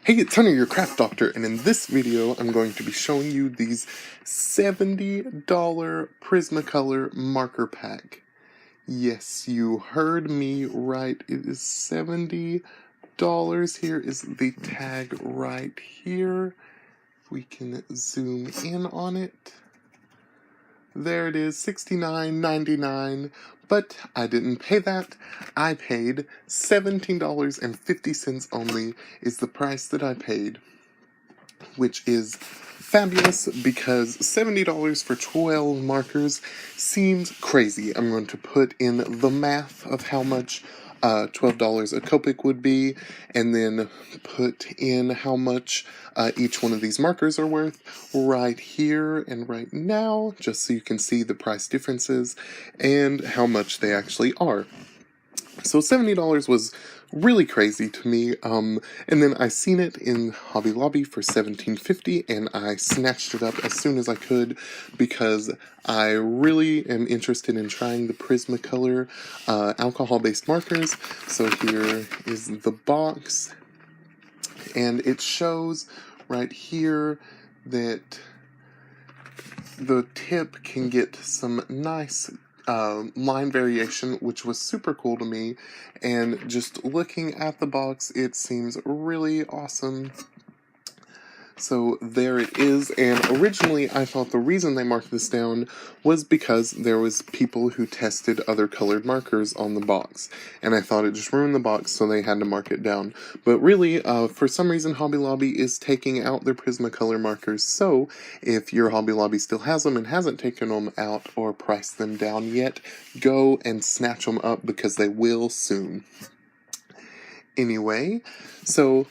Hey, it's Hunter, your craft doctor, and in this video I'm going to be showing you these $70 Prismacolor marker pack. Yes, you heard me right, it is $70. Here is the tag right here. We can zoom in on it. There it is, $69.99, but I didn't pay that. I paid $17.50 only is the price that I paid, which is fabulous because $70 for 12 markers seems crazy. I'm going to put in the math of how much $12 a Copic would be, and then put in how much each one of these markers are worth right here and right now, just so you can see the price differences and how much they actually are. So $70 was really crazy to me, and then I seen it in Hobby Lobby for $17.50, and I snatched it up as soon as I could because I really am interested in trying the Prismacolor alcohol-based markers. So here is the box, and it shows right here that the tip can get some nice line variation, which was super cool to me, and just looking at the box, it seems really awesome. So there it is, and originally I thought the reason they marked this down was because there was people who tested other colored markers on the box, and I thought it just ruined the box, so they had to mark it down. But really, for some reason Hobby Lobby is taking out their Prismacolor markers, so if your Hobby Lobby still has them and hasn't taken them out or priced them down yet, go and snatch them up because they will soon. Anyway, so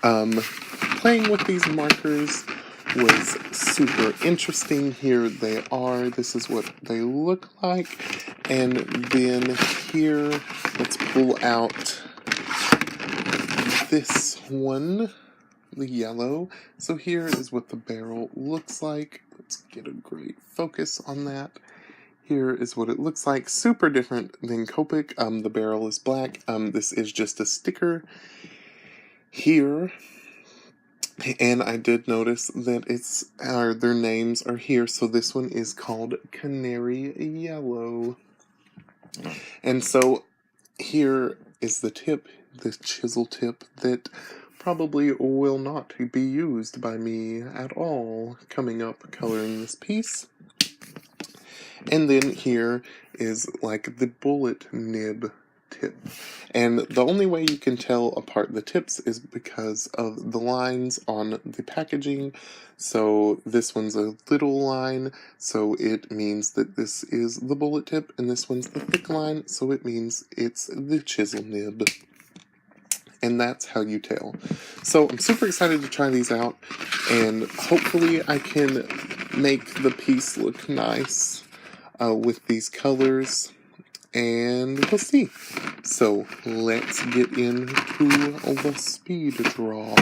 playing with these markers was super interesting. Here they are. This is what they look like. And then here, let's pull out this one, the yellow. So here is what the barrel looks like. Let's get a great focus on that. Here is what it looks like. Super different than Copic. The barrel is black. This is just a sticker here. And I did notice that their names are here, so this one is called Canary Yellow. And so here is the tip, the chisel tip that probably will not be used by me at all coming up coloring this piece. And then here is like the bullet nib tip. And the only way you can tell apart the tips is because of the lines on the packaging. So this one's a little line, so it means that this is the bullet tip, and this one's the thick line, so it means it's the chisel nib. And that's how you tell. So I'm super excited to try these out, and hopefully I can make the piece look nice with these colors, and we'll see. So let's get into the speed draw.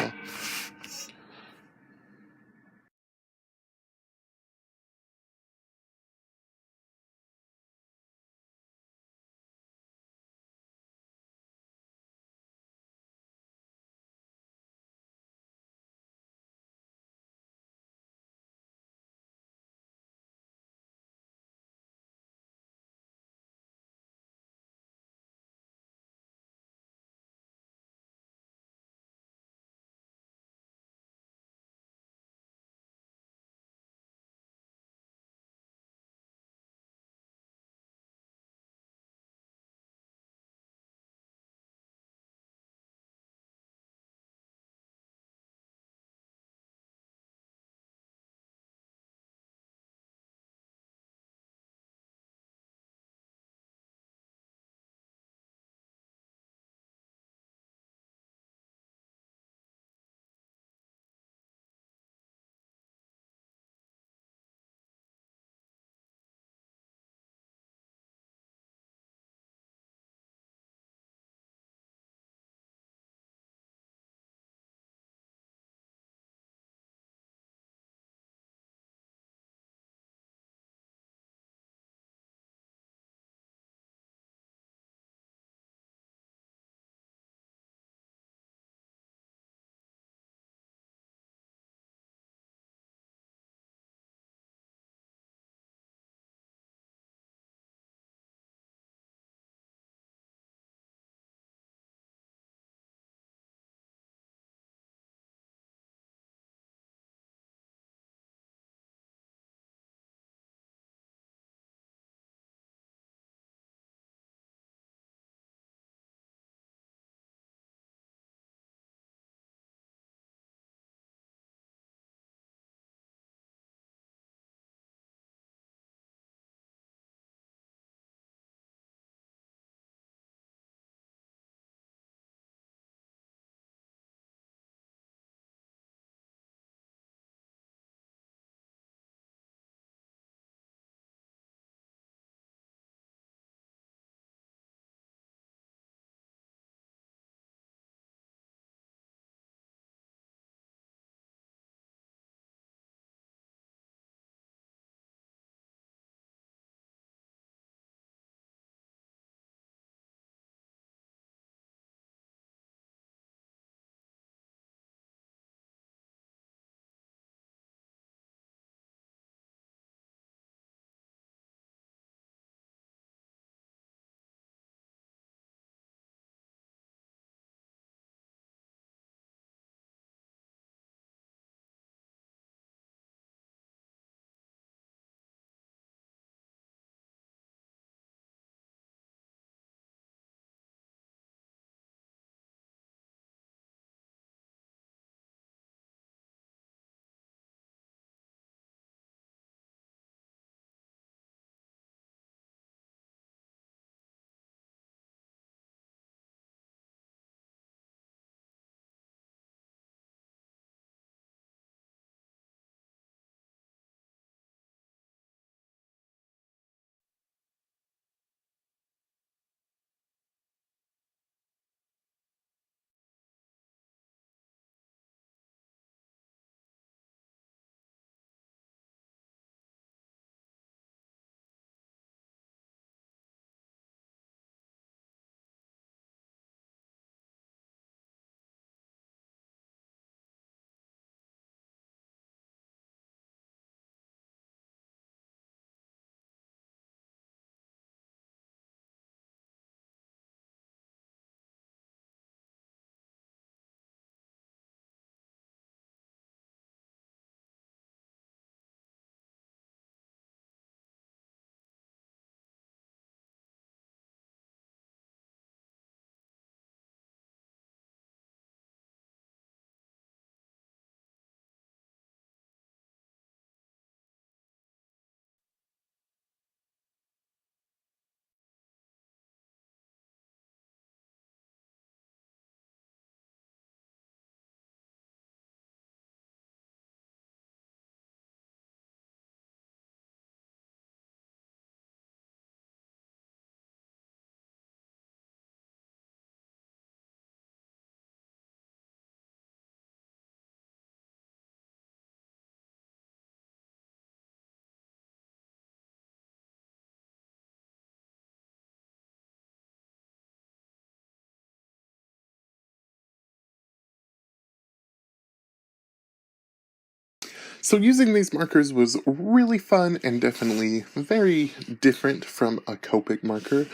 So using these markers was really fun and definitely very different from a Copic marker.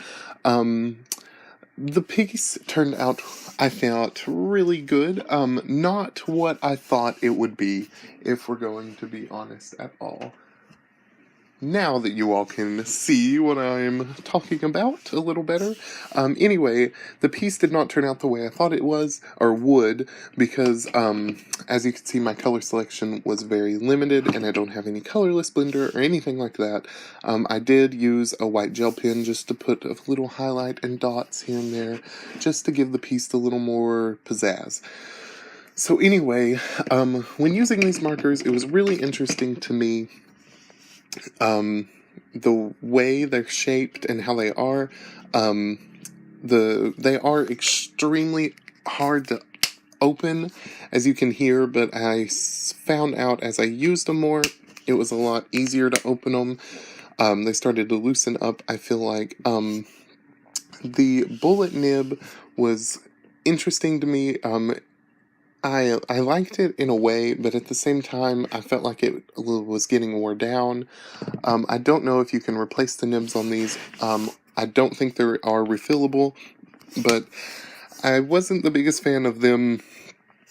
The piece turned out, I thought, really good. Not what I thought it would be, if we're going to be honest at all. Now that you all can see what I'm talking about a little better. Anyway, the piece did not turn out the way I thought it was, or would, because, as you can see, my color selection was very limited, and I don't have any colorless blender or anything like that. I did use a white gel pen just to put a little highlight and dots here and there, just to give the piece a little more pizzazz. So anyway, when using these markers, it was really interesting to me the way they're shaped and how they are. They are extremely hard to open, as you can hear, but I found out as I used them more, it was a lot easier to open them. They started to loosen up, I feel like. The bullet nib was interesting to me. I liked it in a way, but at the same time, I felt like it was getting wore down. I don't know if you can replace the nibs on these. I don't think they are refillable, but I wasn't the biggest fan of them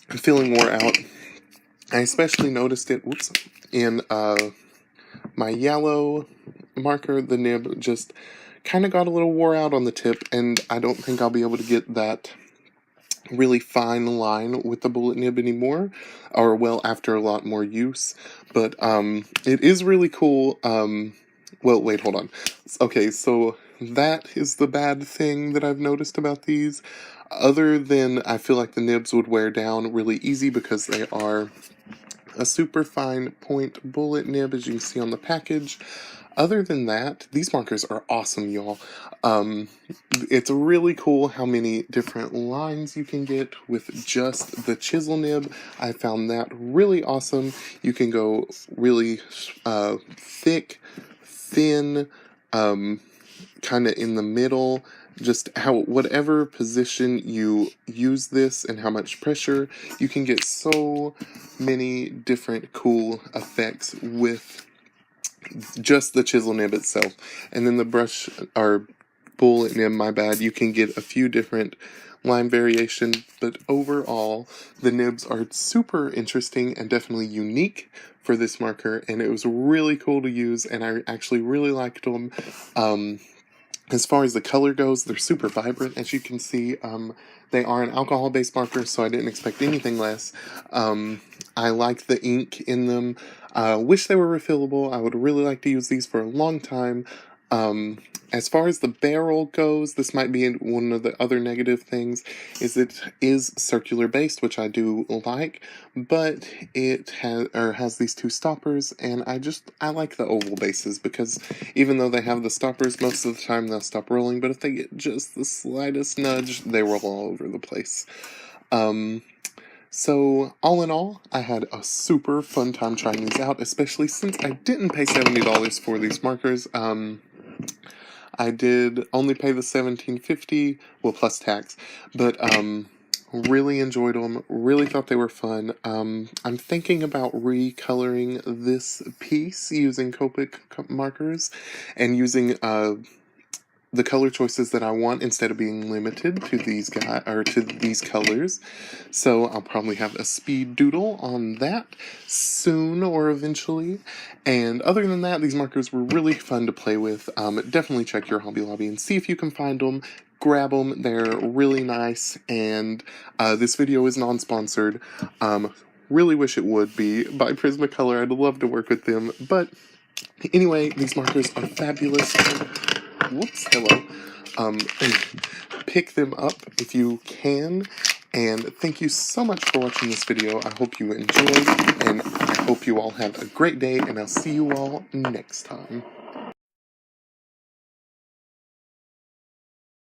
feeling wore out. I especially noticed it, in my yellow marker. The nib just kind of got a little wore out on the tip, and I don't think I'll be able to get that really fine line with the bullet nib anymore, or well, after a lot more use. But it is really cool. Well, wait, hold on. Okay, so that is the bad thing that I've noticed about these. Other than I feel like the nibs would wear down really easy because they are a super fine point bullet nib, as you can see on the package. Other than that, these markers are awesome, y'all. It's really cool how many different lines you can get with just the chisel nib. I found that really awesome. You can go really thick, thin, kind of in the middle, just whatever position you use this and how much pressure, you can get so many different cool effects with just the chisel nib itself. And then the brush, or bullet nib, my bad, you can get a few different line variation, but overall the nibs are super interesting and definitely unique for this marker, and it was really cool to use, and I actually really liked them. As far as the color goes, they're super vibrant, as you can see. They are an alcohol-based marker, so I didn't expect anything less. I like the ink in them. Wish they were refillable. I would really like to use these for a long time. As far as the barrel goes, this might be one of the other negative things, is it is circular based, which I do like, but it has these two stoppers, and I like the oval bases, because even though they have the stoppers, most of the time they'll stop rolling, but if they get just the slightest nudge, they roll all over the place. So, all in all, I had a super fun time trying these out, especially since I didn't pay $70 for these markers. I did only pay the $17.50, well, plus tax, but really enjoyed them, really thought they were fun. I'm thinking about recoloring this piece using Copic markers and using the color choices that I want instead of being limited to these colors. So I'll probably have a speed doodle on that soon or eventually. And other than that, these markers were really fun to play with. Definitely check your Hobby Lobby and see if you can find them. Grab them, they're really nice, and this video is non-sponsored. Really wish it would be by Prismacolor. I'd love to work with them, but anyway, these markers are fabulous. Whoops, hello. Pick them up if you can, and thank you so much for watching this video. I hope you enjoyed, and I hope you all have a great day, and I'll see you all next time.